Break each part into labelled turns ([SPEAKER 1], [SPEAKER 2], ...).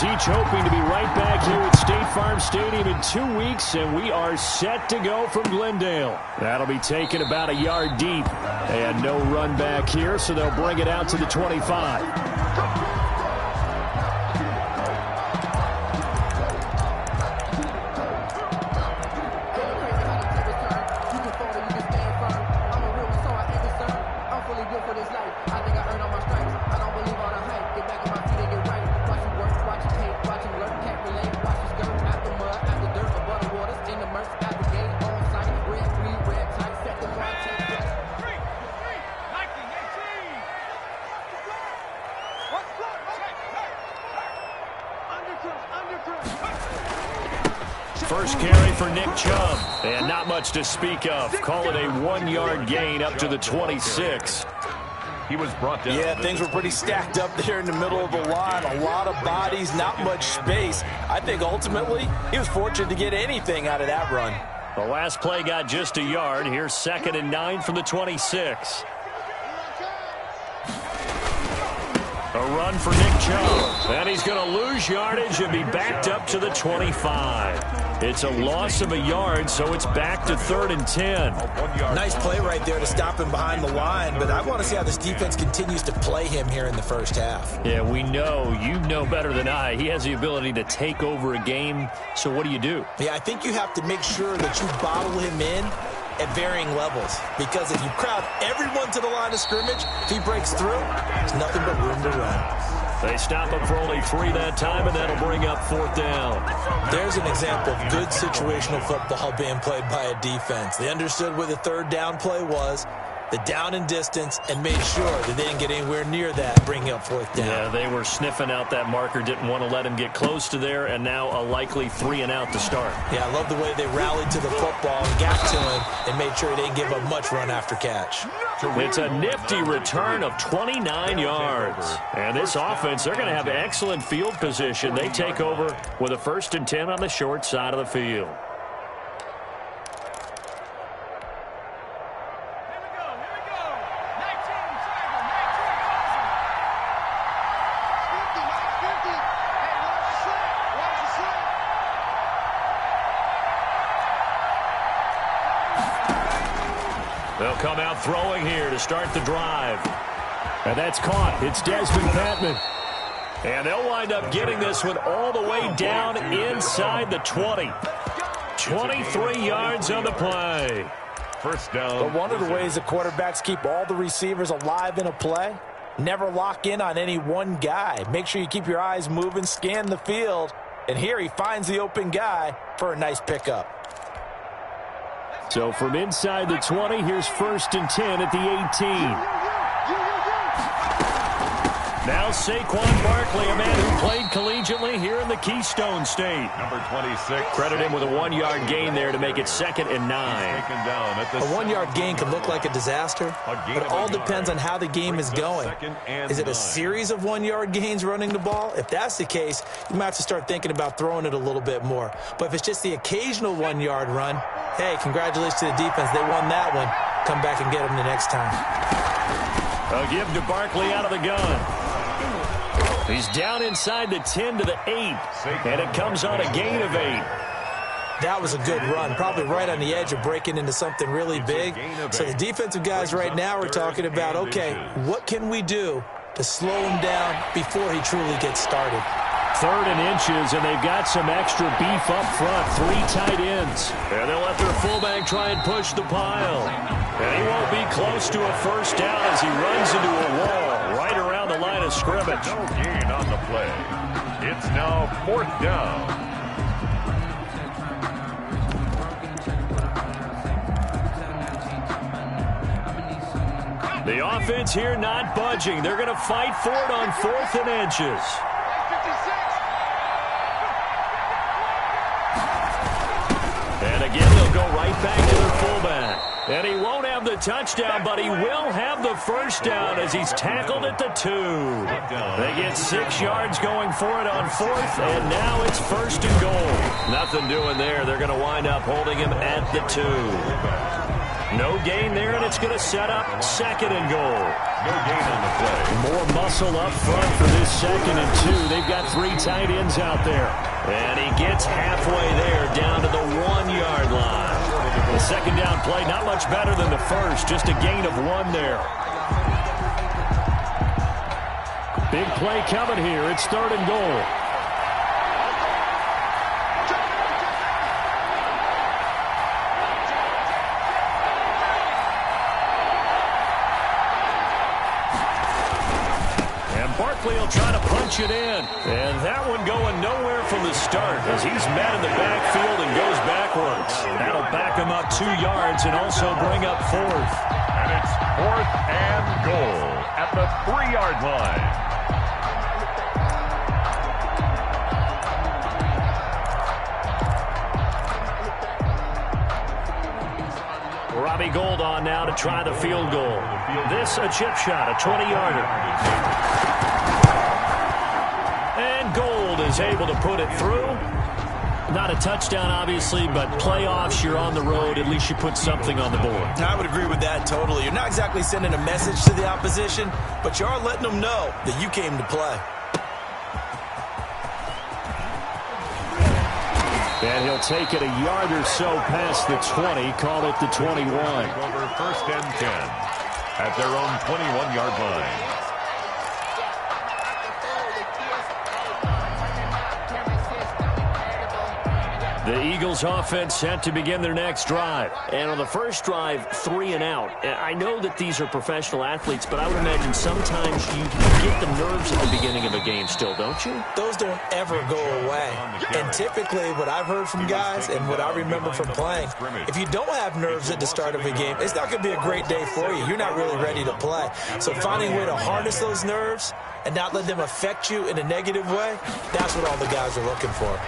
[SPEAKER 1] Each hoping to be right back here at State Farm Stadium in 2 weeks, and we are set to go from Glendale. That'll be taken about a yard deep, and no run back here, so they'll bring it out to the 25. First carry for Nick Chubb, and not much to speak of. Call it a 1-yard gain up to the 26.
[SPEAKER 2] He was brought down.
[SPEAKER 3] Yeah, things were pretty stacked up there in the middle of the line. A lot of bodies, not much space. I think ultimately he was fortunate to get anything out of that run.
[SPEAKER 1] The last play got just a yard. Here's 2nd and 9 from the 26. A run for Nick Chubb. And he's going to lose yardage and be backed up to the 25. It's a loss of a yard, so it's back to 3rd and 10.
[SPEAKER 3] Nice play right there to stop him behind the line, but I want to see how this defense continues to play him here in the first half.
[SPEAKER 1] Yeah, we know. You know better than I. He has the ability to take over a game, so what do?
[SPEAKER 3] Yeah, I think you have to make sure that you bottle him in at varying levels, because if you crowd everyone to the line of scrimmage, if he breaks through, there's nothing but room to run.
[SPEAKER 1] They stop him for only 3 that time, and that'll bring up 4th down.
[SPEAKER 3] There's an example of good situational football being played by a defense. They understood where the 3rd down play was, the down and distance, and made sure that they didn't get anywhere near that, bringing up 4th down.
[SPEAKER 1] Yeah, they were sniffing out that marker, didn't want to let him get close to there, and now a likely 3 and out to start.
[SPEAKER 3] Yeah, I love the way they rallied to the football and got to him and made sure he didn't give up much run after catch.
[SPEAKER 1] It's a nifty return of 29 yards. And this offense, they're going to have excellent field position. They take over with a 1st and 10 on the short side of the field. They'll come out throwing here to start the drive. And that's caught. It's Desmond Patman. And they'll wind up getting this one all the way down inside the 20. 23 yards on the play.
[SPEAKER 2] First down.
[SPEAKER 3] But one of the ways the quarterbacks keep all the receivers alive in a play, never lock in on any one guy. Make sure you keep your eyes moving, scan the field. And here he finds the open guy for a nice pickup.
[SPEAKER 1] So from inside the 20, here's 1st and 10 at the 18. Now Saquon Barkley, a man who played collegiately here in the Keystone State.
[SPEAKER 2] Number 26.
[SPEAKER 1] Credit him with a 1-yard gain there to make it 2nd and 9.
[SPEAKER 3] A 1-yard gain can look like a disaster, but it all depends on how the game is going. Is it a series of 1-yard gains running the ball? If that's the case, you might have to start thinking about throwing it a little bit more. But if it's just the occasional 1-yard run, hey, congratulations to the defense. They won that one. Come back and get them the next time.
[SPEAKER 1] A give to Barkley out of the gun. He's down inside the 10 to the 8, and it comes on a gain of 8.
[SPEAKER 3] That was a good run, probably right on the edge of breaking into something really big. So the defensive guys right now are talking about, okay, what can we do to slow him down before he truly gets started?
[SPEAKER 1] 3rd and inches, and they've got some extra beef up front. 3 tight ends. And they'll let their fullback try and push the pile. And he won't be close to a 1st down as he runs into a wall right around the line of scrimmage.
[SPEAKER 2] No gain on the play. It's now 4th down.
[SPEAKER 1] The offense here not budging. They're going to fight for it on 4th and inches. And again, they'll go right back to their fullback. And he won't have the touchdown, but he will have the 1st down as he's tackled at the 2. They get 6 yards going for it on 4th, and now it's 1st and goal. Nothing doing there. They're going to wind up holding him at the 2. No gain there, and it's going to set up 2nd and goal.
[SPEAKER 2] No gain on the play.
[SPEAKER 1] More muscle up front for this 2nd and 2. They've got 3 tight ends out there. And he gets halfway there down to the 1-yard line. The 2nd down play, not much better than the first, just a gain of 1 there. Big play coming here. It's 3rd and goal. Barkley will try to punch it in. And that one going nowhere from the start as he's met in the backfield and goes backwards. That'll back him up 2 yards and also bring up 4th.
[SPEAKER 2] And it's 4th and goal at the 3-yard line.
[SPEAKER 1] Robbie Gould on now to try the field goal. This a chip shot, a 20-yarder. And Gould is able to put it through. Not a touchdown, obviously, but playoffs, you're on the road. At least you put something on the board.
[SPEAKER 3] I would agree with that totally. You're not exactly sending a message to the opposition, but you are letting them know that you came to play.
[SPEAKER 1] And he'll take it a yard or so past the 20, call it the 21.
[SPEAKER 2] Over 1st and 10 at their own 21-yard line.
[SPEAKER 1] The Eagles offense set to begin their next drive. And on the first drive, 3 and out. I know that these are professional athletes, but I would imagine sometimes you get the nerves at the beginning of a game still, don't you?
[SPEAKER 3] Those don't ever go away. And typically what I've heard from guys and what I remember from playing, if you don't have nerves at the start of a game, it's not going to be a great day for you. You're not really ready to play. So finding a way to harness those nerves and not let them affect you in a negative way, that's what all the guys are looking for.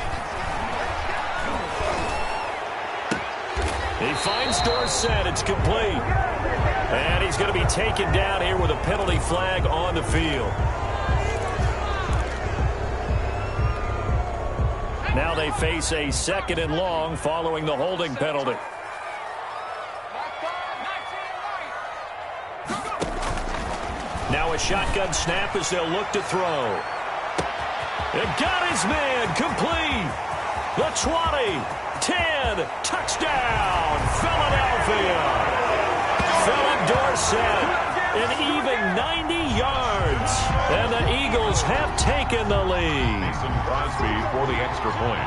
[SPEAKER 1] He finds Dorsett. It's complete. And he's going to be taken down here with a penalty flag on the field. Now they face a 2nd and long following the holding penalty. Now a shotgun snap as they'll look to throw. It got his man complete. The 20. 10, touchdown, Philadelphia. Philip Dorsett, an even 90 yards, and the Eagles have taken the lead.
[SPEAKER 2] Mason Crosby for the extra point.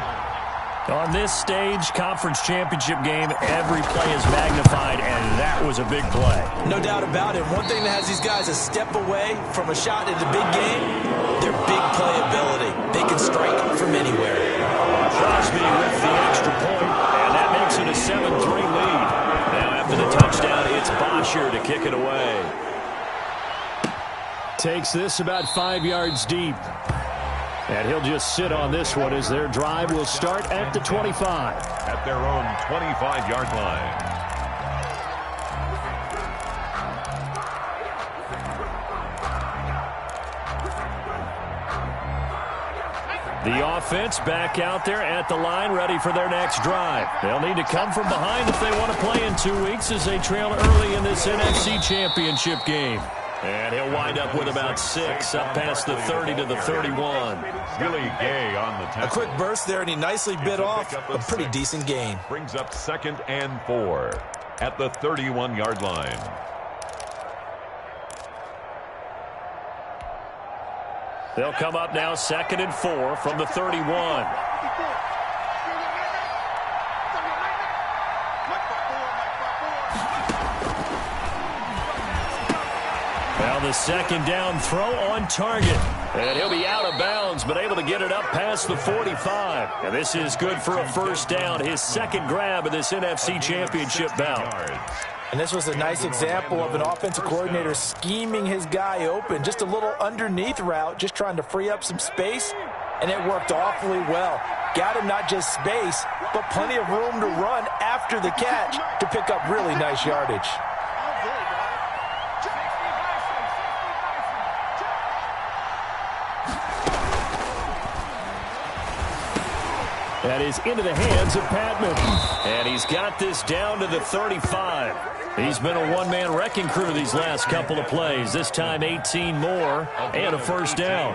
[SPEAKER 1] On this stage, conference championship game, every play is magnified, and that was a big play.
[SPEAKER 3] No doubt about it. One thing that has these guys a step away from a shot in the big game, their big playability. They can strike from anywhere.
[SPEAKER 1] Crosby with the extra point, and that makes it a 7-3 lead. Now after the touchdown, it's Bosher to kick it away. Takes this about 5 yards deep. And he'll just sit on this one as their drive will start at the 25.
[SPEAKER 2] At their own 25-yard line.
[SPEAKER 1] The offense back out there at the line, ready for their next drive. They'll need to come from behind if they want to play in 2 weeks as they trail early in this NFC Championship game. And he'll wind up with about 6 up past the 30 to the 31.
[SPEAKER 2] Really Gay on the tackle.
[SPEAKER 3] A quick burst there, and he nicely bit off a pretty decent gain.
[SPEAKER 2] Brings up 2nd and 4 at the 31-yard line.
[SPEAKER 1] They'll come up now 2nd and 4 from the 31. Now the 2nd down throw on target. And he'll be out of bounds, but able to get it up past the 45. And this is good for a 1st down, his 2nd grab of this NFC Championship bout.
[SPEAKER 3] And this was a nice example of an offensive coordinator scheming his guy open. Just a little underneath route, just trying to free up some space, and it worked awfully well. Got him not just space, but plenty of room to run after the catch to pick up really nice yardage. That is into the hands of Patman. And he's got this down to the 35.
[SPEAKER 1] He's been a one-man wrecking crew these last couple of plays. This time 18 more and a first down.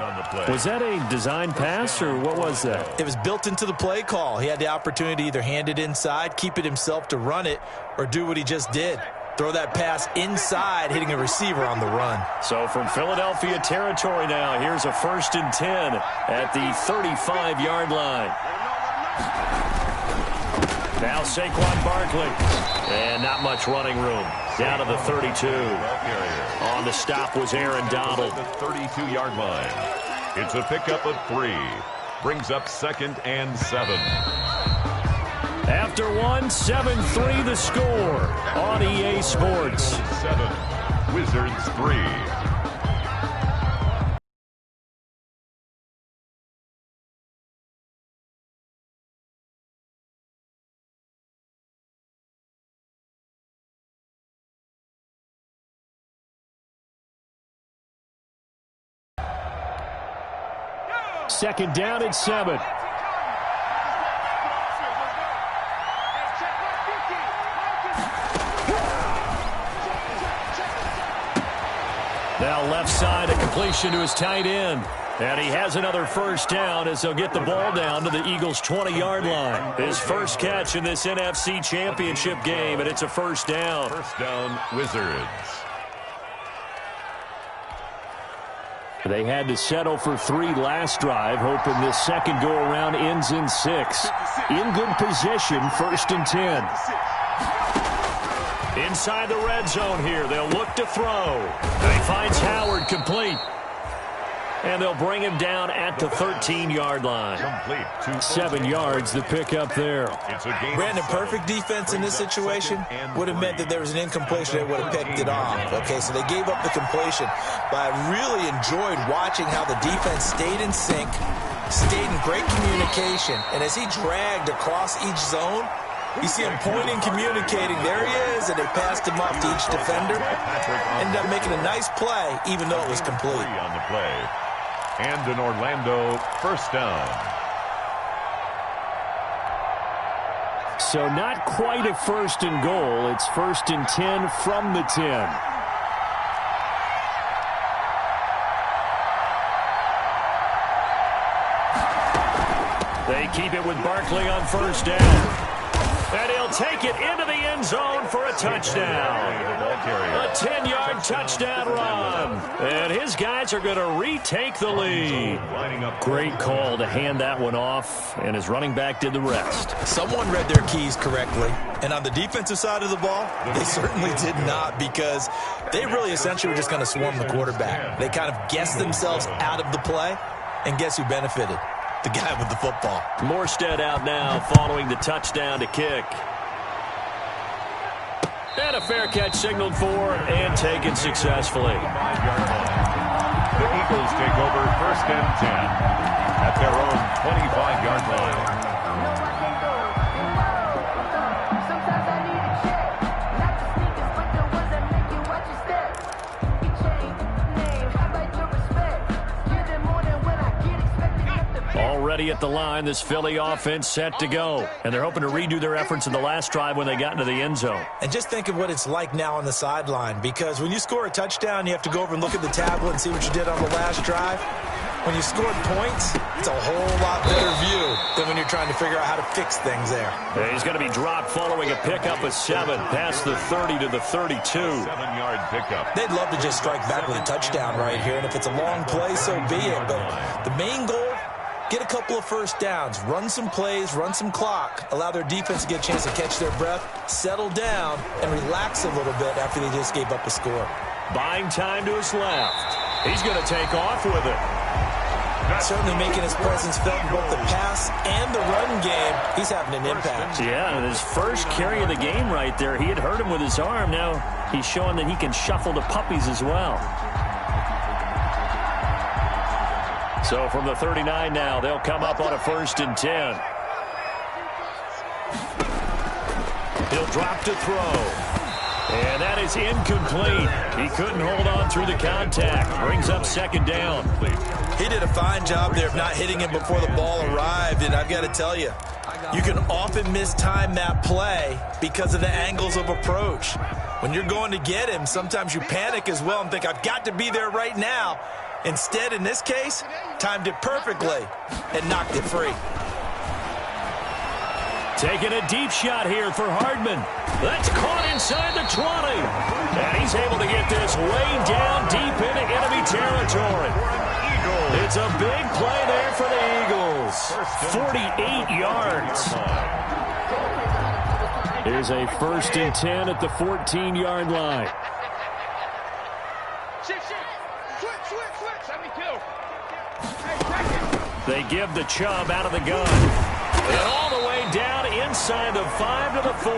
[SPEAKER 1] Was that a design pass or what was that?
[SPEAKER 3] It was built into the play call. He had the opportunity to either hand it inside, keep it himself to run it, or do what he just did. Throw that pass inside, hitting a receiver on the run.
[SPEAKER 1] So from Philadelphia territory now, here's a 1st and 10 at the 35-yard line. Now Saquon Barkley. And not much running room. Down to the 32. On the stop was Aaron Donald.
[SPEAKER 2] The 32-yard line. It's a pickup of 3. Brings up 2nd and 7.
[SPEAKER 1] After 7-3 the score on EA Sports.
[SPEAKER 2] 7. Wizards 3.
[SPEAKER 1] Second down and 7. Now left side, a completion to his tight end. And he has another first down as they'll get the ball down to the Eagles' 20-yard line. His first catch in this NFC Championship game, and it's a first down.
[SPEAKER 2] First down, Wizards.
[SPEAKER 1] They had to settle for 3 last drive, hoping this second go-around ends in 6. In good position, 1st and 10. Inside the red zone here, they'll look to throw. And he finds Howard complete. And they'll bring him down at the 13-yard line. 7 yards, the pickup there.
[SPEAKER 3] Brandon, perfect defense in this situation would have meant that there was an incompletion. They would have picked it off. Okay, so they gave up the completion. But I really enjoyed watching how the defense stayed in sync, stayed in great communication. And as he dragged across each zone, you see him pointing, communicating. There he is, and they passed him off to each defender. Ended up making a nice play, even though it was complete.
[SPEAKER 2] On the play. And an Orlando first down.
[SPEAKER 1] So not quite a 1st and goal. It's 1st and 10 from the 10. They keep it with Barkley on first down. And he'll take it into the end zone for a touchdown. A 10-yard touchdown run. And his guys are going to retake the lead. Great call to hand that one off, and his running back did the rest.
[SPEAKER 3] Someone read their keys correctly. And on the defensive side of the ball, they certainly did not, because they really essentially were just going to swarm the quarterback. They kind of guessed themselves out of the play, and guess who benefited? The guy with the football.
[SPEAKER 1] Morstead out now following the touchdown to kick. And a fair catch signaled for and taken successfully.
[SPEAKER 2] The Eagles take over 1st and 10 at their own 25-yard line.
[SPEAKER 1] Already at the line, this Philly offense set to go. And they're hoping to redo their efforts in the last drive when they got into the end zone.
[SPEAKER 3] And just think of what it's like now on the sideline, because when you score a touchdown, you have to go over and look at the tablet and see what you did on the last drive. When you scored points, it's a whole lot better view than when you're trying to figure out how to fix things there.
[SPEAKER 1] And he's going to be dropped following a pickup of 7 past the 30 to the 32.
[SPEAKER 2] 7-yard pickup.
[SPEAKER 3] They'd love to just strike back with a touchdown right here, and if it's a long play, so be it. But the main goal, get a couple of first downs, run some plays, run some clock, allow their defense to get a chance to catch their breath, settle down, and relax a little bit after they just gave up a score.
[SPEAKER 1] Buying time to his left. He's going to take off with it.
[SPEAKER 3] Certainly making his presence felt in both the pass and the run game. He's having an impact.
[SPEAKER 1] Yeah, and his first carry of the game right there, he had hurt him with his arm. Now he's showing that he can shuffle the puppies as well. So from the 39 now, they'll come up on a 1st and 10. He'll drop to throw. And that is incomplete. He couldn't hold on through the contact. Brings up 2nd down.
[SPEAKER 3] He did a fine job there of not hitting him before the ball arrived. And I've got to tell you, you can often mistime that play because of the angles of approach. When you're going to get him, sometimes you panic as well and think, I've got to be there right now. Instead, in this case, timed it perfectly and knocked it free.
[SPEAKER 1] Taking a deep shot here for Hardman. That's caught inside the 20. And he's able to get this way down deep into enemy territory. It's a big play there for the Eagles. 48 yards. Here's a 1st and 10 at the 14-yard line. They give the Chubb out of the gun. And all the way down inside the 5 to the 4.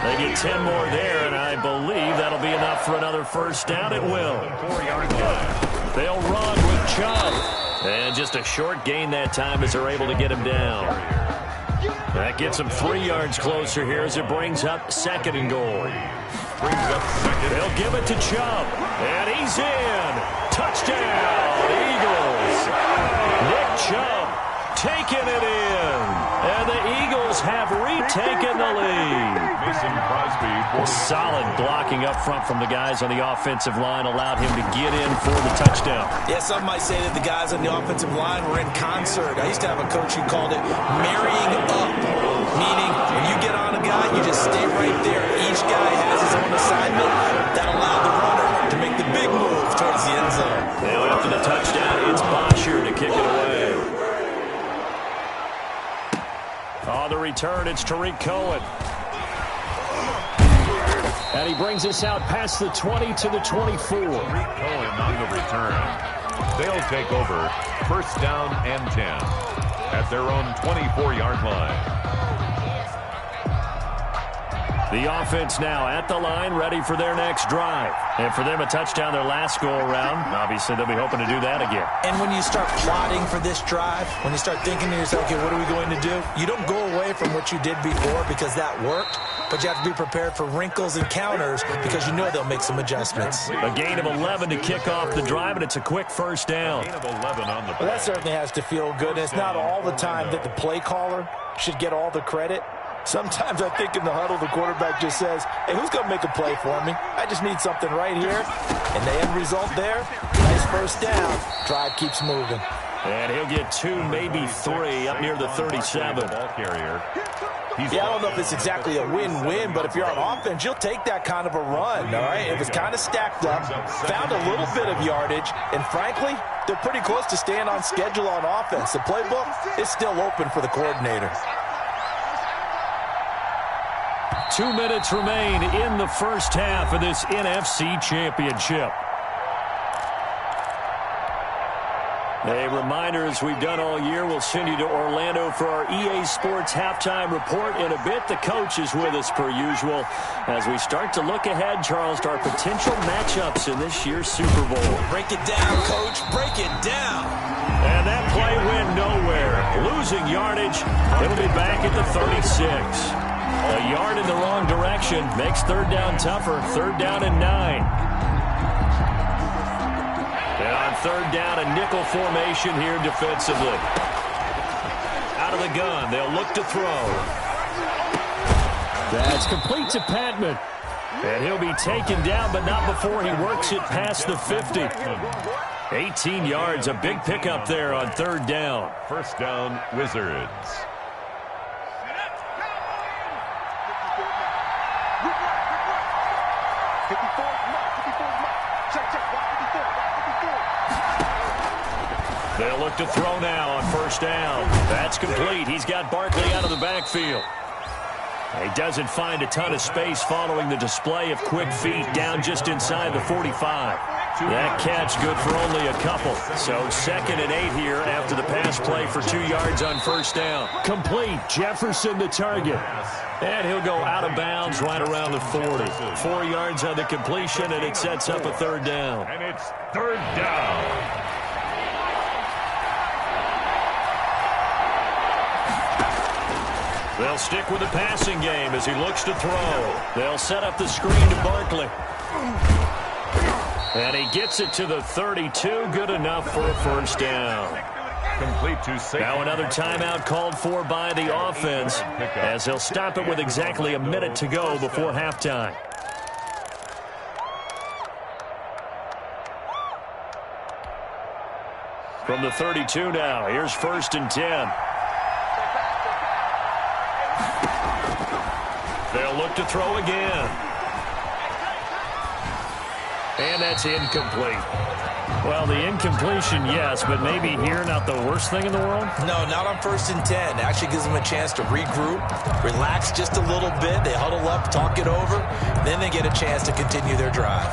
[SPEAKER 1] They get 10 more there, and I believe that'll be enough for another 1st down. It will. 4-yard line. They'll run with Chubb. And just a short gain that time as they're able to get him down. That gets them 3 yards closer here as it brings up 2nd and goal. They'll give it to Chubb. And he's in. Touchdown, Eagles. Nick Chubb taking it in. And the Eagles have retaken the lead. Solid blocking up front from the guys on the offensive line allowed him to get in for the touchdown.
[SPEAKER 3] Yeah, some might say that the guys on the offensive line were in concert. I used to have a coach who called it marrying up, meaning when you get on a guy, you just stay right there. Each guy has his own assignment. That allowed the runner to make the big move towards the end zone.
[SPEAKER 1] Now after the touchdown, it's Bosher to kick it away. On the return, it's Tariq Cohen. And he brings us out past the 20 to the 24.
[SPEAKER 2] Cohen on the return. They'll take over 1st down and 10 at their own 24-yard line.
[SPEAKER 1] The offense now at the line, ready for their next drive. And for them, a touchdown their last go-around. Obviously, they'll be hoping to do that again.
[SPEAKER 3] And when you start plotting for this drive, when you start thinking to yourself, okay, what are we going to do? You don't go away from what you did before because that worked, but you have to be prepared for wrinkles and counters because you know they'll make some adjustments.
[SPEAKER 1] A gain of 11 to kick off the drive, and it's a quick 1st down.
[SPEAKER 2] Gain of 11 on the play.
[SPEAKER 4] Well, that certainly has to feel good. And it's not all the time that the play caller should get all the credit. Sometimes I think in the huddle, the quarterback just says, hey, who's going to make a play for me? I just need something right here. And the end result there, nice 1st down. Drive keeps moving.
[SPEAKER 1] And he'll get 2, maybe 3, up near the 37.
[SPEAKER 2] Ball carrier.
[SPEAKER 4] Yeah, I don't know if it's exactly a win-win, but if you're on offense, you'll take that kind of a run, all right? It was kind of stacked up, found a little bit of yardage, and frankly, they're pretty close to staying on schedule on offense. The playbook is still open for the coordinator.
[SPEAKER 1] 2 minutes remain in the 1st half of this NFC Championship. A reminder, as we've done all year, we'll send you to Orlando for our EA Sports halftime report in a bit. The coach is with us per usual as we start to look ahead, Charles, to our potential matchups in this year's Super Bowl.
[SPEAKER 3] Break it down, Coach. Break it down.
[SPEAKER 1] And that play went nowhere. Losing yardage. It'll be back at the 36. A yard in the wrong direction makes 3rd down tougher. 3rd down and 9. And on 3rd down, a nickel formation here defensively. Out of the gun, they'll look to throw. That's complete to Patman. And he'll be taken down, but not before he works it past the 50. 18 yards, a big pickup there on 3rd down.
[SPEAKER 2] 1st down, Wizards.
[SPEAKER 1] They'll look to throw now on 1st down. That's complete. He's got Barkley out of the backfield. He doesn't find a ton of space following the display of quick feet down just inside the 45. That catch good for only a couple. So 2nd and 8 here after the pass play for 2 yards on 1st down. Complete. Jefferson the target. And he'll go out of bounds right around the 40. 4 yards on the completion, and it sets up a 3rd down.
[SPEAKER 2] And it's 3rd down.
[SPEAKER 1] They'll stick with the passing game as he looks to throw. They'll set up the screen to Barkley. And he gets it to the 32. Good enough for a 1st down.
[SPEAKER 2] Complete to safety.
[SPEAKER 1] Now another timeout called for by the offense as they'll stop it with exactly a minute to go before halftime. From the 32 now, here's 1st and 10. They'll look to throw again. And that's incomplete. Well, the incompletion, yes, but maybe here not the worst thing in the world?
[SPEAKER 3] No, not on 1st and 10. Actually gives them a chance to regroup, relax just a little bit. They huddle up, talk it over, then they get a chance to continue their drive.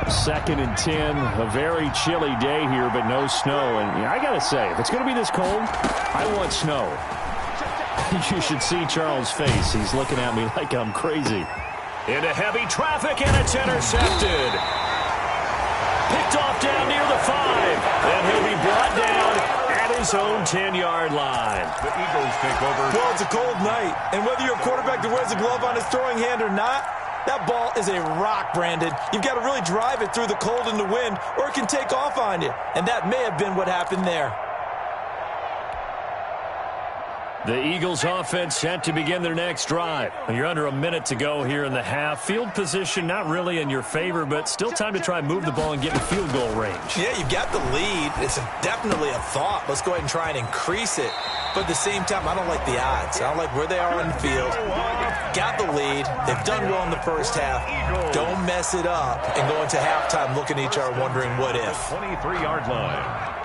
[SPEAKER 1] 2nd and 10, a very chilly day here, but no snow. And I got to say, if it's going to be this cold, I want snow. You should see Charles' face. He's looking at me like I'm crazy. Into heavy traffic, and it's intercepted. Picked off down near the 5. And he'll be brought down at his own 10-yard line.
[SPEAKER 2] The Eagles take over.
[SPEAKER 4] Well, it's a cold night, and whether you're a quarterback that wears a glove on his throwing hand or not, that ball is a rock, Brandon. You've got to really drive it through the cold and the wind, or it can take off on you. And that may have been what happened there.
[SPEAKER 1] The Eagles offense set to begin their next drive. You're under a minute to go here in the half. Field position not really in your favor, but still time to try and move the ball and get in field goal range.
[SPEAKER 3] Yeah, you've got the lead. It's definitely a thought. Let's go ahead and try and increase it. But at the same time, I don't like the odds. I don't like where they are on the field. Got the lead. They've done well in the first half. Don't mess it up and go into halftime looking at each other wondering what if.
[SPEAKER 2] 23-yard line.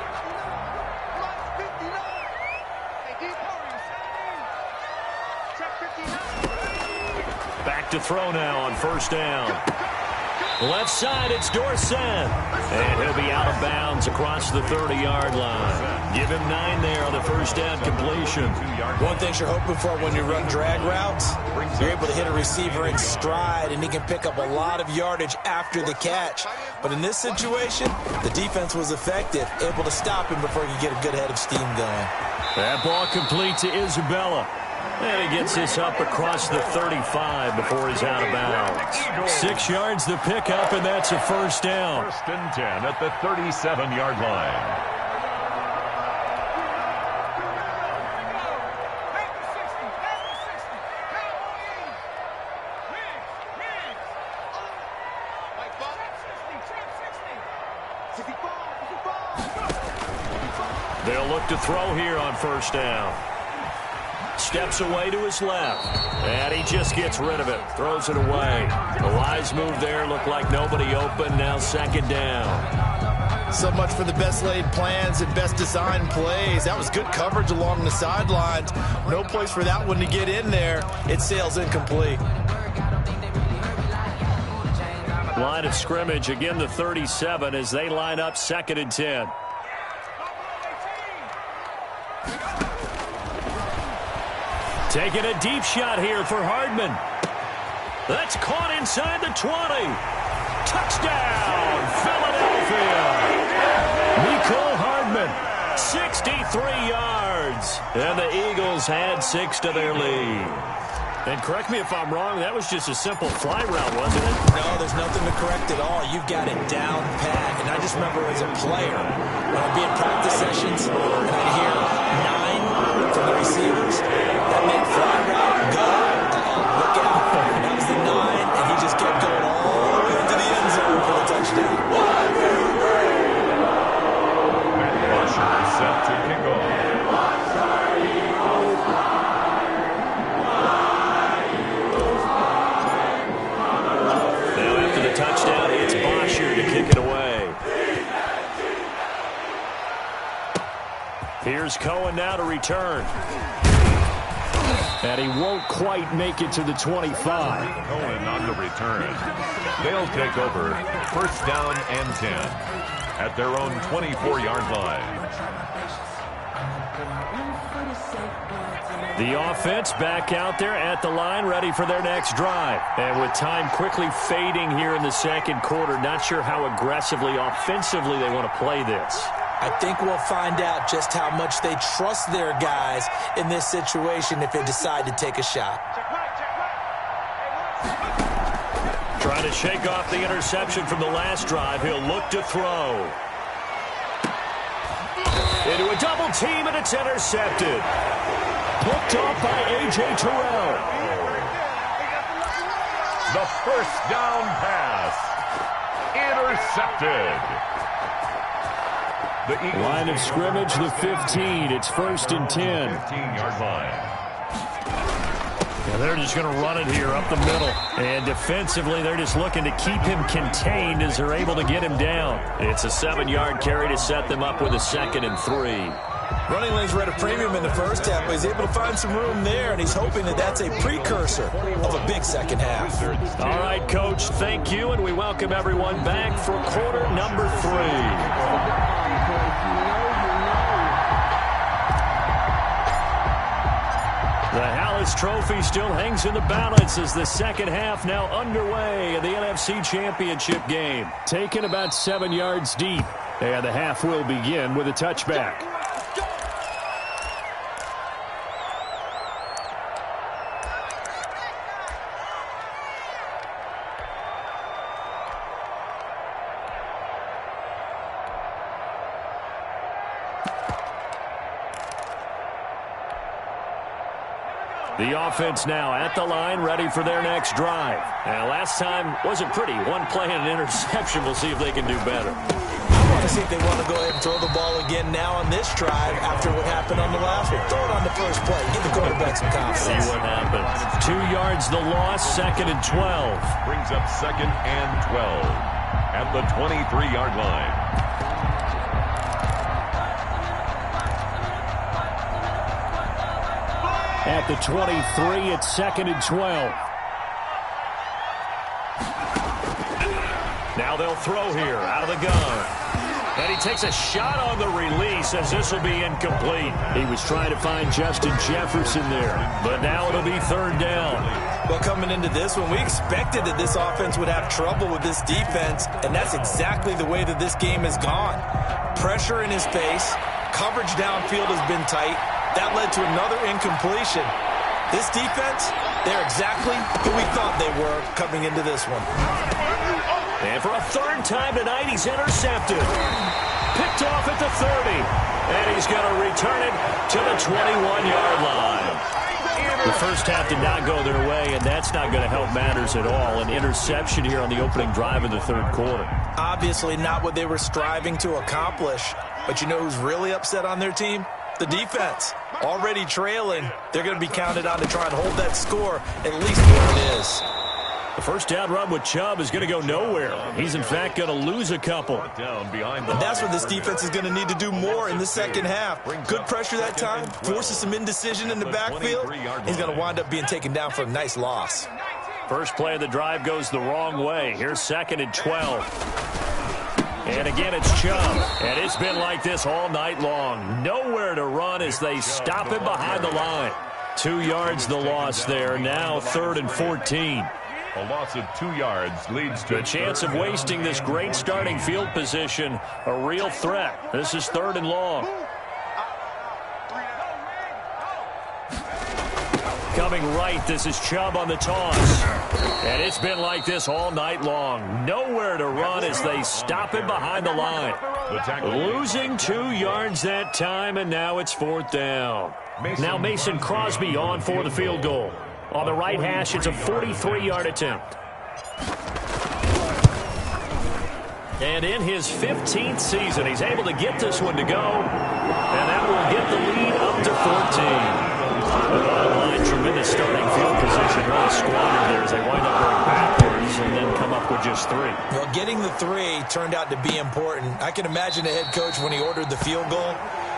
[SPEAKER 1] Back to throw now on 1st down. Left side, it's Dorsett. And he'll be out of bounds across the 30-yard line. Give him 9 there on the 1st down completion.
[SPEAKER 3] One thing you're hoping for when you run drag routes, you're able to hit a receiver in stride, and he can pick up a lot of yardage after the catch. But in this situation, the defense was effective, able to stop him before he could get a good head of steam going.
[SPEAKER 1] That ball complete to Isabella. And he gets this up across the 35 before he's out of bounds. 6 yards the pickup, and that's a 1st down.
[SPEAKER 2] 1st and 10 at the 37-yard line.
[SPEAKER 1] They'll look to throw here on 1st down. Steps away to his left. And he just gets rid of it. Throws it away. A wise move there. Looked like nobody open. Now 2nd down.
[SPEAKER 4] So much for the best laid plans and best designed plays. That was good coverage along the sidelines. No place for that one to get in there. It sails incomplete.
[SPEAKER 1] Line of scrimmage, again the 37 as they line up 2nd and 10. Taking a deep shot here for Hardman. That's caught inside the 20. Touchdown, Philadelphia. Mecole Hardman, 63 yards. And the Eagles add 6 to their lead. And correct me if I'm wrong, that was just a simple fly route, wasn't it?
[SPEAKER 3] No, there's nothing to correct at all. You've got it down pat. And I just remember as a player, when I'd be in practice sessions, and I'd hear 9 from the receivers, that meant fly route, go, look out. And that was the 9, and he just kept going all the way into the end zone for the touchdown.
[SPEAKER 2] 1, 2, 3. And Rusher is set to kick off.
[SPEAKER 1] Touchdown, it's Bosher to kick it away. Here's Cohen now to return. And he won't quite make it to the 25.
[SPEAKER 2] Cohen on the return. They'll take over 1st down and 10 at their own 24-yard line.
[SPEAKER 1] The offense back out there at the line, ready for their next drive. And with time quickly fading here in the 2nd quarter, not sure how aggressively, offensively they want to play this.
[SPEAKER 3] I think we'll find out just how much they trust their guys in this situation if they decide to take a shot.
[SPEAKER 1] Trying to shake off the interception from the last drive. He'll look to throw. Into a double team, and it's intercepted. Picked off by A.J. Terrell.
[SPEAKER 2] The first down pass. Intercepted. The Eagles
[SPEAKER 1] line of scrimmage, the 15. It's 1st and 10.
[SPEAKER 2] 15-yard line.
[SPEAKER 1] Yeah, they're just going to run it here up the middle. And defensively, they're just looking to keep him contained as they're able to get him down. It's a 7-yard carry to set them up with a 2nd and 3.
[SPEAKER 3] Running lanes were at a premium in the first half, but he's able to find some room there, and he's hoping that that's a precursor of a big second half.
[SPEAKER 1] All right, Coach, thank you, and we welcome everyone back for quarter number 3. The Hallis Trophy still hangs in the balance as the second half now underway in the NFC Championship game. Taken about 7 yards deep, and the half will begin with a touchback. The offense now at the line, ready for their next drive. Now, last time wasn't pretty. One play and an interception. We'll see if they can do better.
[SPEAKER 3] I want to see if they want to go ahead and throw the ball again now on this drive after what happened on the last one. Throw it on the first play. Give the quarterback some confidence.
[SPEAKER 1] See what happens. 2 yards the loss, 2nd and 12.
[SPEAKER 2] Brings up 2nd and 12 at the 23-yard line.
[SPEAKER 1] At the 23, it's 2nd and 12. Now they'll throw here out of the gun. And he takes a shot on the release as this will be incomplete. He was trying to find Justin Jefferson there, but now it'll be 3rd down.
[SPEAKER 3] Well, coming into this one, we expected that this offense would have trouble with this defense, and that's exactly the way that this game has gone. Pressure in his face, coverage downfield has been tight. That led to another incompletion. This defense, they're exactly who we thought they were coming into this one.
[SPEAKER 1] And for a 3rd time tonight, he's intercepted. Picked off at the 30. And he's going to return it to the 21-yard line. The first half did not go their way, and that's not going to help matters at all. An interception here on the opening drive of the 3rd quarter.
[SPEAKER 3] Obviously not what they were striving to accomplish. But you know who's really upset on their team? The defense. Already trailing. They're going to be counted on to try and hold that score at least where it is.
[SPEAKER 1] The first down run with Chubb is going to go nowhere. He's, in fact, going to lose a couple.
[SPEAKER 3] And that's what this defense is going to need to do more in the second half. Good pressure that time. Forces some indecision in the backfield. He's going to wind up being taken down for a nice loss.
[SPEAKER 1] First play of the drive goes the wrong way. Here's 2nd and 12. And again, it's Chubb. And it's been like this all night long. Nowhere to run as they stop him behind the line. 2 yards the loss there. Now 3rd and 14.
[SPEAKER 2] A loss of 2 yards leads to
[SPEAKER 1] the chance of wasting this great starting field position. A real threat. This is 3rd and long. Coming right, this is Chubb on the toss. And it's been like this all night long. Nowhere to run as they stop him behind the line. Losing 2 yards that time, and now it's 4th down. Now Mason Crosby on for the field goal. On the right hash, it's a 43-yard attempt. And in his 15th season, he's able to get this one to go. And that will get the lead up to 14. Line, tremendous starting field position. Really squandered there as they wind up going backwards and then come up with just 3.
[SPEAKER 3] Well, getting the 3 turned out to be important. I can imagine the head coach when he ordered the field goal.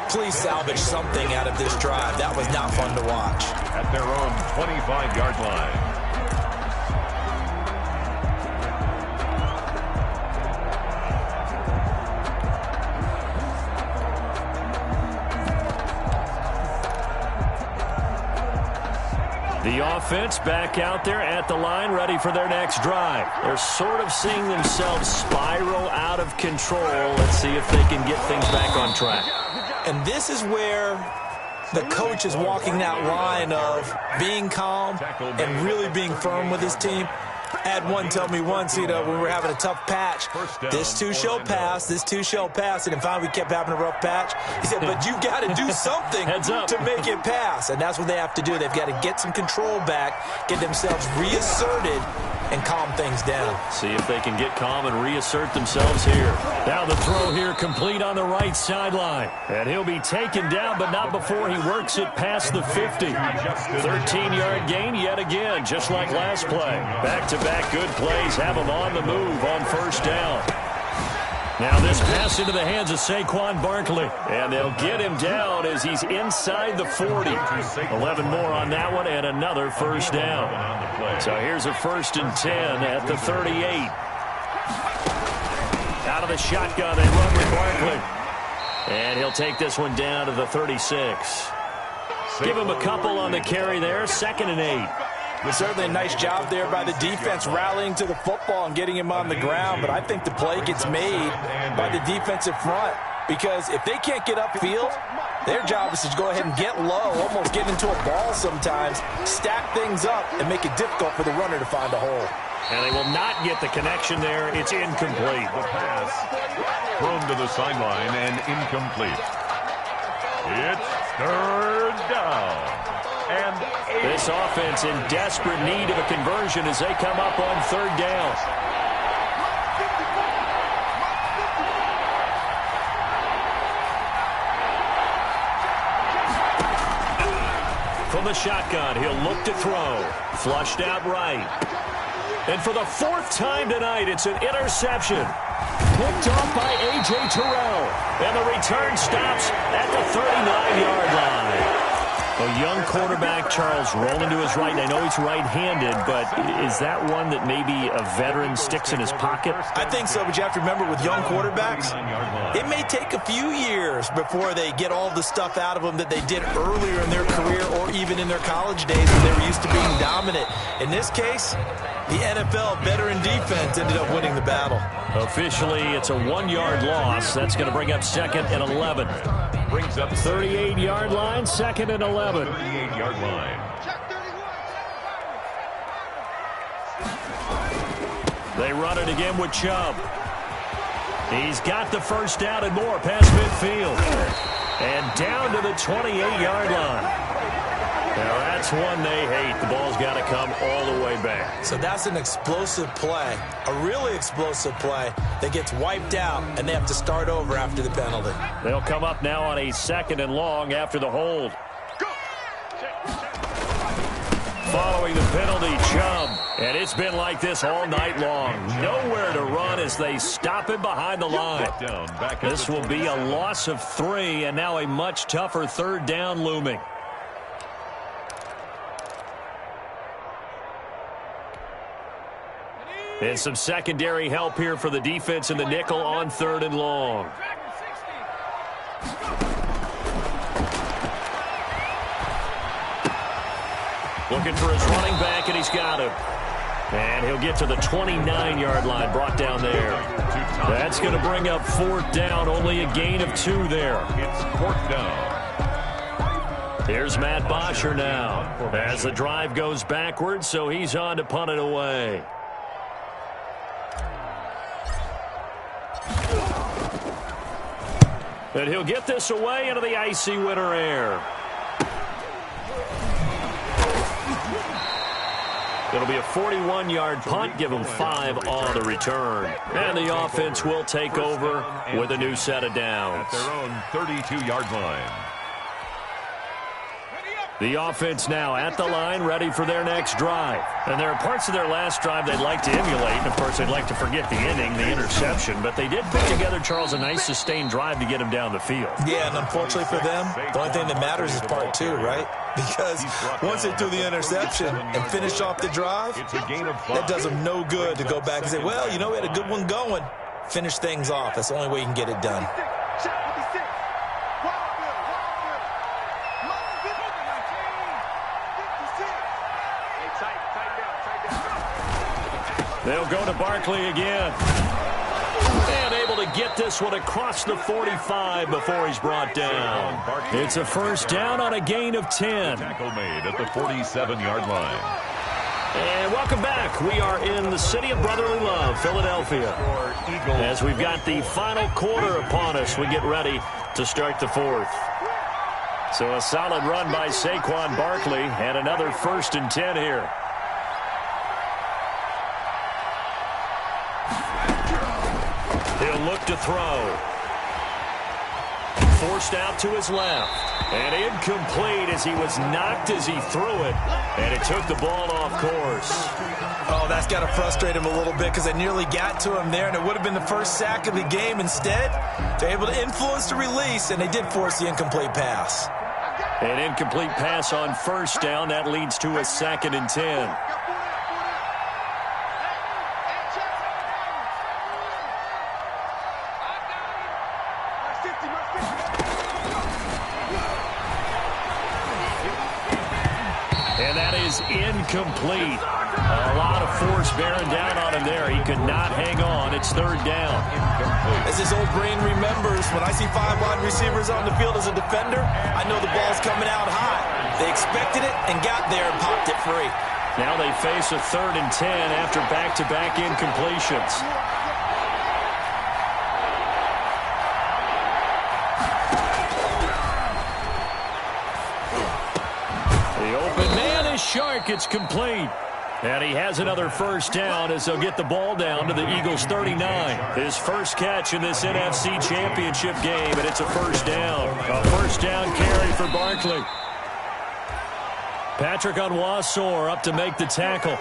[SPEAKER 3] Please salvage something out of this drive. That was not fun to watch.
[SPEAKER 2] At their own 25-yard line.
[SPEAKER 1] The offense back out there at the line, ready for their next drive. They're sort of seeing themselves spiral out of control. Let's see if they can get things back on track.
[SPEAKER 3] And this is where the coach is walking that line of being calm and really being firm with his team. Had one tell me once, when we were having a tough patch, this too shall pass, this too shall pass, and then finally we kept having a rough patch. He said, but you've got to do something to make it pass, and that's what they have to do. They've got to get some control back, get themselves reasserted, and calm things down.
[SPEAKER 1] See if they can get calm and reassert themselves here. Now the throw here complete on the right sideline. And he'll be taken down, but not before he works it past the 50. 13-yard gain yet again, just like last play. Back-to-back good plays have him on the move on first down. Now this pass into the hands of Saquon Barkley. And they'll get him down as he's inside the 40. 11 more on that one and another first down. So here's a 1st and 10 at the 38. Out of the shotgun, they run with Barkley. And he'll take this one down to the 36. Give him a couple on the carry there. 2nd and 8.
[SPEAKER 4] Certainly a nice job there by the defense rallying to the football and getting him on the ground, but I think the play gets made by the defensive front because if they can't get upfield, their job is to go ahead and get low, almost get into a ball sometimes, stack things up, and make it difficult for the runner to find a hole.
[SPEAKER 1] And they will not get the connection there. It's incomplete.
[SPEAKER 2] The pass thrown to the sideline and incomplete. It's 3rd down. And
[SPEAKER 1] this offense in desperate need of a conversion as they come up on 3rd down. From the shotgun, he'll look to throw. Flushed out right. And for the 4th time tonight, it's an interception. Picked off by A.J. Terrell. And the return stops at the 39-yard line. A young quarterback, Charles, rolling to his right. I know he's right-handed, but is that one that maybe a veteran sticks in his pocket?
[SPEAKER 3] I think so, but you have to remember with young quarterbacks, it may take a few years before they get all the stuff out of them that they did earlier in their career or even in their college days when they were used to being dominant. In this case, the NFL veteran defense ended up winning the battle.
[SPEAKER 1] Officially, it's a 1-yard loss. That's going to bring up 2nd and 11.
[SPEAKER 2] Brings up
[SPEAKER 1] 38-yard line, 2nd and 11.
[SPEAKER 2] 38-yard line.
[SPEAKER 1] They run it again with Chubb. He's got the first down and more past midfield. And down to the 28-yard line. Now that's one they hate. The ball's got to come all the way back.
[SPEAKER 3] So that's an explosive play, a really explosive play that gets wiped out, and they have to start over after the penalty.
[SPEAKER 1] They'll come up now on a 2nd and long after the hold. Following the penalty, Chubb. And it's been like this all night long. Nowhere to run as they stop him behind the line. This will be a loss of 3, and now a much tougher 3rd down looming. And some secondary help here for the defense in the nickel on 3rd and long. Looking for his running back, and he's got him. And he'll get to the 29-yard line, brought down there. That's going to bring up 4th down, only a gain of 2 there.
[SPEAKER 2] It's 4th down.
[SPEAKER 1] Here's Matt Bosher now as the drive goes backwards, so he's on to punt it away. And he'll get this away into the icy winter air. It'll be a 41-yard punt, give them 5 on the return. And the offense will take over with a new set of downs.
[SPEAKER 2] At their own 32-yard line.
[SPEAKER 1] The offense now at the line, ready for their next drive. And there are parts of their last drive they'd like to emulate. And, of course, they'd like to forget the inning, the interception. But they did put together, Charles, a nice sustained drive to get him down the field.
[SPEAKER 3] Yeah, and unfortunately for them, the only thing that matters is part 2, right? Because once they do the interception and finish off the drive, that does them no good to go back and say, well, you know, we had a good one going. Finish things off. That's the only way you can get it done.
[SPEAKER 1] They'll go to Barkley again. And able to get this one across the 45 before he's brought down. It's a 1st down on a gain of 10.
[SPEAKER 2] Tackle made at the 47-yard line.
[SPEAKER 1] And welcome back. We are in the city of brotherly love, Philadelphia. As we've got the final quarter upon us, we get ready to start the fourth. So a solid run by Saquon Barkley and another 1st and 10 here. He'll look to throw. Forced out to his left. And incomplete as he was knocked as he threw it. And it took the ball off course.
[SPEAKER 3] Oh, that's got to frustrate him a little bit because they nearly got to him there, and it would have been the first sack of the game. Instead, they're able to influence the release, and they did force the incomplete pass.
[SPEAKER 1] An incomplete pass on 1st down. That leads to a 2nd and 10. And that is incomplete. A lot of force bearing down on him there. He could not hang on. It's 3rd down.
[SPEAKER 3] As his old brain remembers, when I see 5 wide receivers on the field as a defender, I know the ball's coming out high. They expected it and got there and popped it free.
[SPEAKER 1] Now they face a 3rd and 10 after back-to-back incompletions. Shark, it's complete. And he has another 1st down as they'll get the ball down to the Eagles' 39. His first catch in this NFC Championship game, and it's a 1st down. A 1st down carry for Barkley. Patrick Onwuasor up to make the tackle.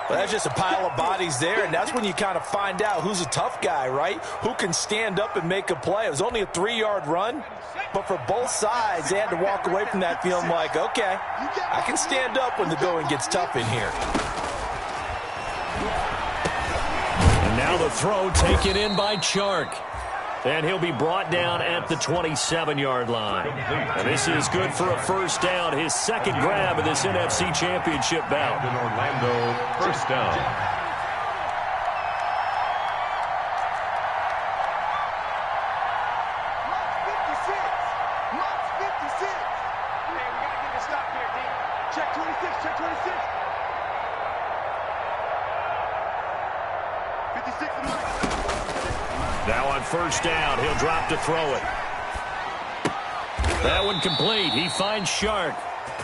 [SPEAKER 4] Well, that's just a pile of bodies there, and that's when you kind of find out who's a tough guy, right? Who can stand up and make a play. It was only a 3-yard run, but for both sides, they had to walk away from that feeling like, okay, I can stand up when the going gets tough in here.
[SPEAKER 1] And now the throw taken in by Chark. And he'll be brought down at the 27-yard line. And this is good for a 1st down, his 2nd grab of this NFC Championship bout.
[SPEAKER 2] In Orlando, 1st down.
[SPEAKER 1] Now on 1st down, he'll drop to throw it. That one complete. He finds Shark.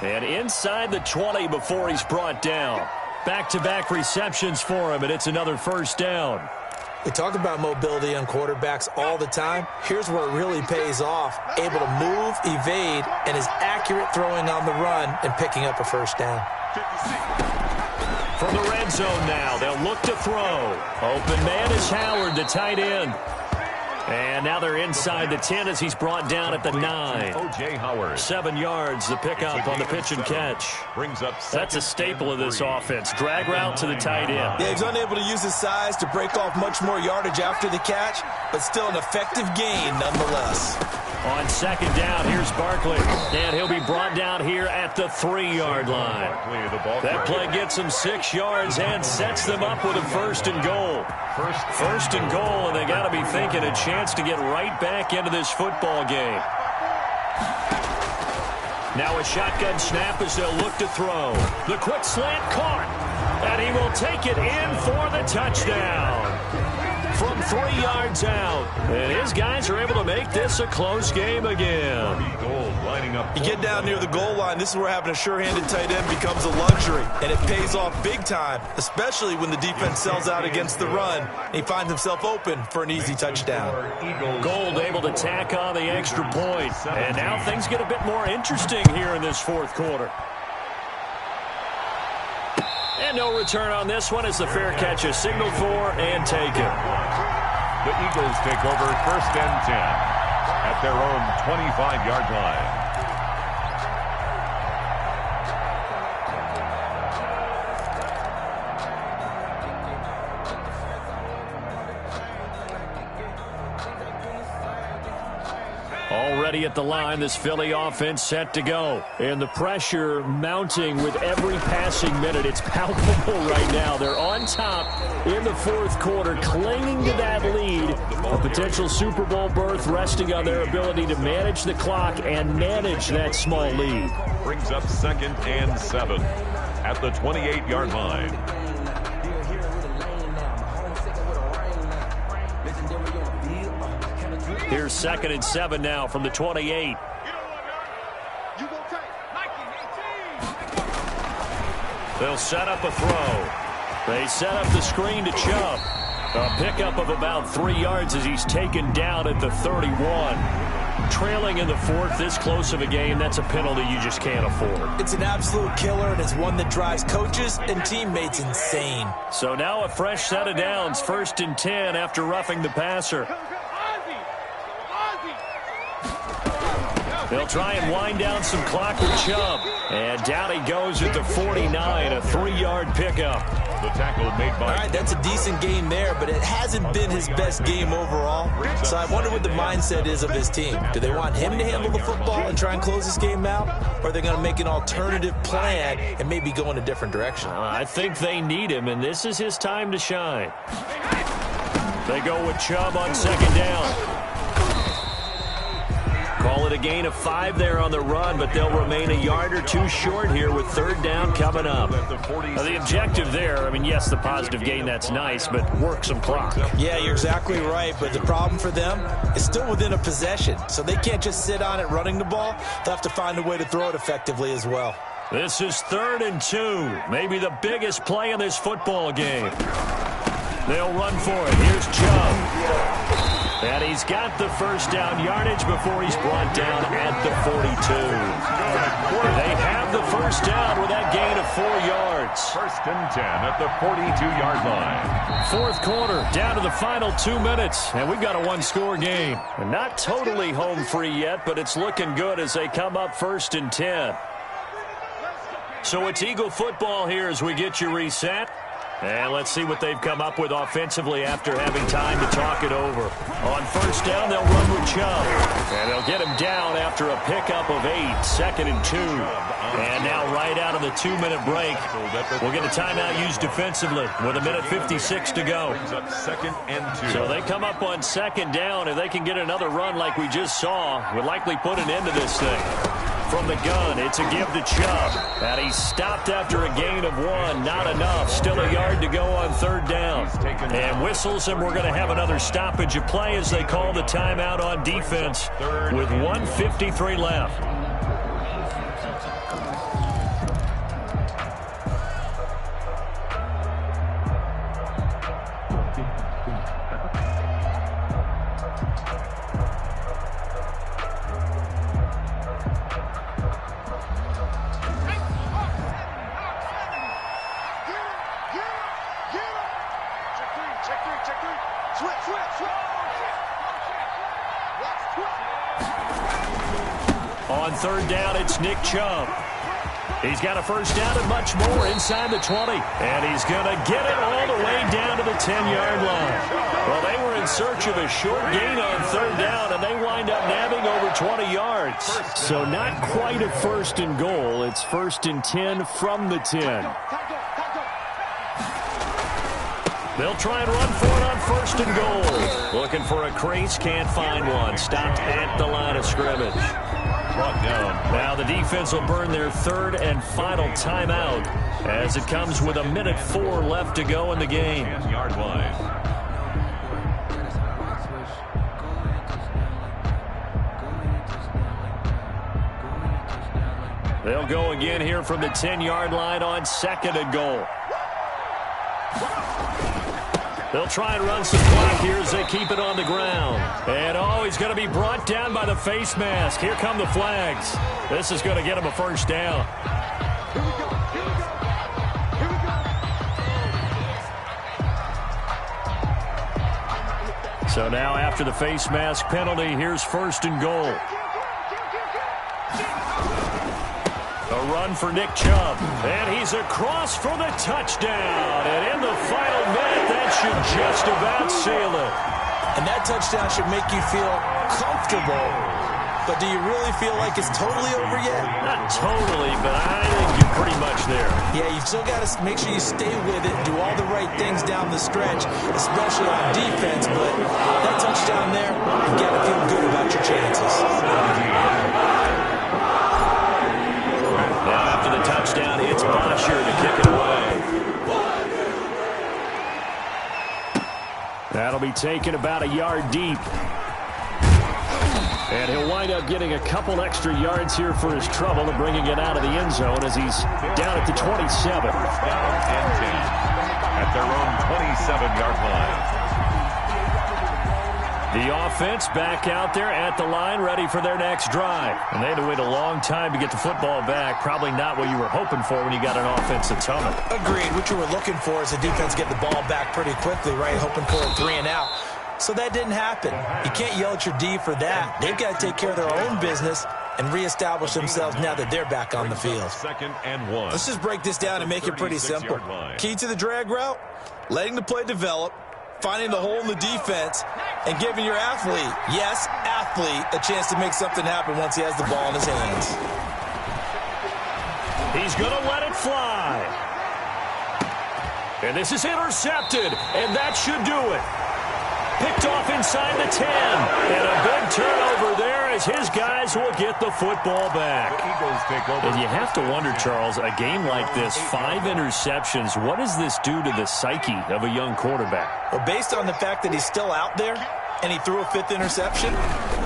[SPEAKER 1] And inside the 20 before he's brought down. Back-to-back receptions for him, and it's another 1st down.
[SPEAKER 3] We talk about mobility on quarterbacks all the time. Here's where it really pays off. Able to move, evade, and is accurate throwing on the run and picking up a 1st down.
[SPEAKER 1] From the red zone now, they'll look to throw. Open man is Howard, the tight end. And now they're inside the 10 as he's brought down at the 9.
[SPEAKER 2] O.J. Howard.
[SPEAKER 1] 7 yards, the pickup on the pitch and catch.
[SPEAKER 2] Brings up
[SPEAKER 1] That's a staple of this offense. Drag route to the tight end.
[SPEAKER 3] Yeah, he's unable to use his size to break off much more yardage after the catch, but still an effective gain nonetheless.
[SPEAKER 1] On 2nd down, here's Barkley. And he'll be brought down here at the 3-yard line. That play gets him 6 yards and sets them up with a 1st and goal. First and goal, and they got to be thinking a chance to get right back into this football game. Now a shotgun snap as they'll look to throw. The quick slant caught, and he will take it in for the touchdown. From 3 yards out, and his guys are able to make this a close game again.
[SPEAKER 3] You get down near the goal line, this is where having a sure-handed tight end becomes a luxury, and it pays off big time, especially when the defense sells out against the run, and he finds himself open for an easy touchdown.
[SPEAKER 1] Gold able to tack on the extra point, and now things get a bit more interesting here in this 4th quarter. And no return on this one as the fair catch is signaled for and taken.
[SPEAKER 2] The Eagles take over 1st and 10 at their own 25-yard line.
[SPEAKER 1] Already at the line, this Philly offense set to go. And the pressure mounting with every passing minute. It's palpable right now. They're on top in the 4th quarter, clinging to that lead. A potential Super Bowl berth resting on their ability to manage the clock and manage that small lead.
[SPEAKER 2] Brings up 2nd and 7. at the 28-yard line.
[SPEAKER 1] Here's 2nd and 7 now from the 28. They'll set up a throw. They set up the screen to Chubb. A pickup of about 3 yards as he's taken down at the 31. Trailing in the 4th, this close of a game, that's a penalty you just can't afford.
[SPEAKER 3] It's an absolute killer, and it's one that drives coaches and teammates insane.
[SPEAKER 1] So now a fresh set of downs, 1st and 10 after roughing the passer. They'll try and wind down some clock with Chubb. And down he goes at the 49, a 3-yard pickup.
[SPEAKER 2] The tackle made by...
[SPEAKER 3] All right, that's a decent game there, but it hasn't been his best game overall. So I wonder what the mindset is of his team. Do they want him to handle the football and try and close this game out? Or are they going to make an alternative plan and maybe go in a different direction?
[SPEAKER 1] I think they need him, and this is his time to shine. They go with Chubb on 2nd down. Call it a gain of 5 there on the run, but they'll remain a yard or 2 short here with 3rd down coming up. Now, the objective there, I mean, yes, the positive gain, that's nice, but work some clock.
[SPEAKER 3] Yeah, you're exactly right, but the problem for them is still within a possession, so they can't just sit on it running the ball. They'll have to find a way to throw it effectively as well.
[SPEAKER 1] This is 3rd and 2, maybe the biggest play in this football game. They'll run for it. Here's Chubb. And he's got the 1st down yardage before he's brought down at the 42. They have the 1st down with that gain of 4 yards.
[SPEAKER 2] 1st and 10 at the 42-yard line.
[SPEAKER 1] 4th quarter, down to the final 2 minutes, and we've got a 1-score game. And not totally home free yet, but it's looking good as they come up 1st and 10. So it's Eagle football here as we get you reset. And let's see what they've come up with offensively after having time to talk it over. On 1st down, they'll run with Chubb. And they'll get him down after a pickup of 8, 2nd and 2. And now right out of the 2-minute break, we'll get a timeout used defensively with 1:56 to go.
[SPEAKER 2] 2nd and 2.
[SPEAKER 1] So they come up on 2nd down. If they can get another run like we just saw, would likely put an end to this thing. From the gun, it's a give to Chubb. And he's stopped after a gain of 1. Not enough. Still a yard to go on 3rd down. And whistles, and we're going to have another stoppage of play as they call the timeout on defense with 1:53 left. On 3rd down, it's Nick Chubb. He's got a 1st down and much more inside the 20. And he's going to get it all the way down to the 10-yard line. Well, they were in search of a short gain on 3rd down, and they wind up nabbing over 20 yards. So not quite a 1st and goal. It's 1st and 10 from the 10. They'll try and run for it on 1st and goal. Looking for a crease, can't find one. Stopped at the line of scrimmage. Brought down. Now the defense will burn their 3rd and final timeout as it comes with 1:04 left to go in the game.
[SPEAKER 2] 10-yard line.
[SPEAKER 1] They'll go again here from the 10-yard line on 2nd and goal. They'll try and run some clock here as they keep it on the ground. And, he's going to be brought down by the face mask. Here come the flags. This is going to get him a 1st down. So now after the face mask penalty, here's 1st and goal. A run for Nick Chubb. And he's across for the touchdown. And in the final minute, that should just about seal it.
[SPEAKER 3] And that touchdown should make you feel comfortable. But do you really feel like it's totally over yet?
[SPEAKER 1] Not totally, but I think you're pretty much there.
[SPEAKER 3] Yeah, you've still got to make sure you stay with it, do all the right things down the stretch, especially on defense. But that touchdown there, you got to feel good about your chances.
[SPEAKER 1] Now after the touchdown, it's Bosher to be taken about a yard deep. And he'll wind up getting a couple extra yards here for his trouble and bringing it out of the end zone as he's down at the 27.
[SPEAKER 2] First down and 10 at their own 27-yard line.
[SPEAKER 1] The offense back out there at the line, ready for their next drive. And they had to wait a long time to get the football back. Probably not what you were hoping for when you got an offensive tunnel.
[SPEAKER 3] Agreed. What you were looking for is the defense get the ball back pretty quickly, right? Hoping for a 3 and out. So that didn't happen. You can't yell at your D for that. They've got to take care of their own business and reestablish themselves now that they're back on the field.
[SPEAKER 2] Second and 1.
[SPEAKER 3] Let's just break this down and make it pretty simple. Key to the drag route, letting the play develop, finding the hole in the defense, and giving your athlete, yes, athlete, a chance to make something happen once he has the ball in his hands.
[SPEAKER 1] He's going to let it fly. And this is intercepted, and that should do it. Picked off inside the 10. And a big turnover there as his guys will get the football back.
[SPEAKER 2] The Eagles take over.
[SPEAKER 1] And you have to wonder, Charles, a game like this, 5 interceptions, what does this do to the psyche of a young quarterback?
[SPEAKER 3] Well, based on the fact that he's still out there and he threw a 5th interception,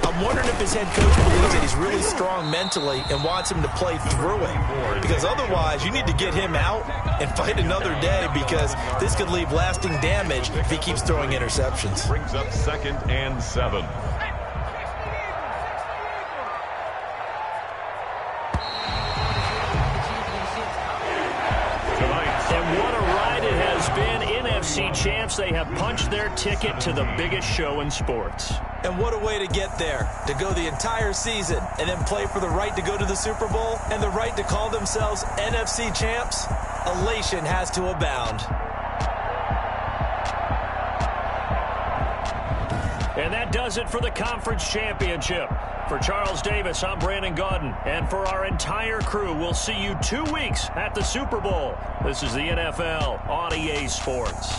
[SPEAKER 3] I'm wondering if his head coach believes that he's really strong mentally and wants him to play through it. Because otherwise, you need to get him out and fight another day, because this could leave lasting damage if he keeps throwing interceptions.
[SPEAKER 2] Brings up 2nd and 7.
[SPEAKER 1] And what a ride it has been. NFC champs, they have punched their ticket to the biggest show in sports.
[SPEAKER 3] And what a way to get there, to go the entire season and then play for the right to go to the Super Bowl and the right to call themselves NFC champs. Elation has to abound.
[SPEAKER 1] And that does it for the conference championship. For Charles Davis, I'm Brandon Gaudin. And for our entire crew, we'll see you 2 weeks at the Super Bowl. This is the NFL on EA Sports.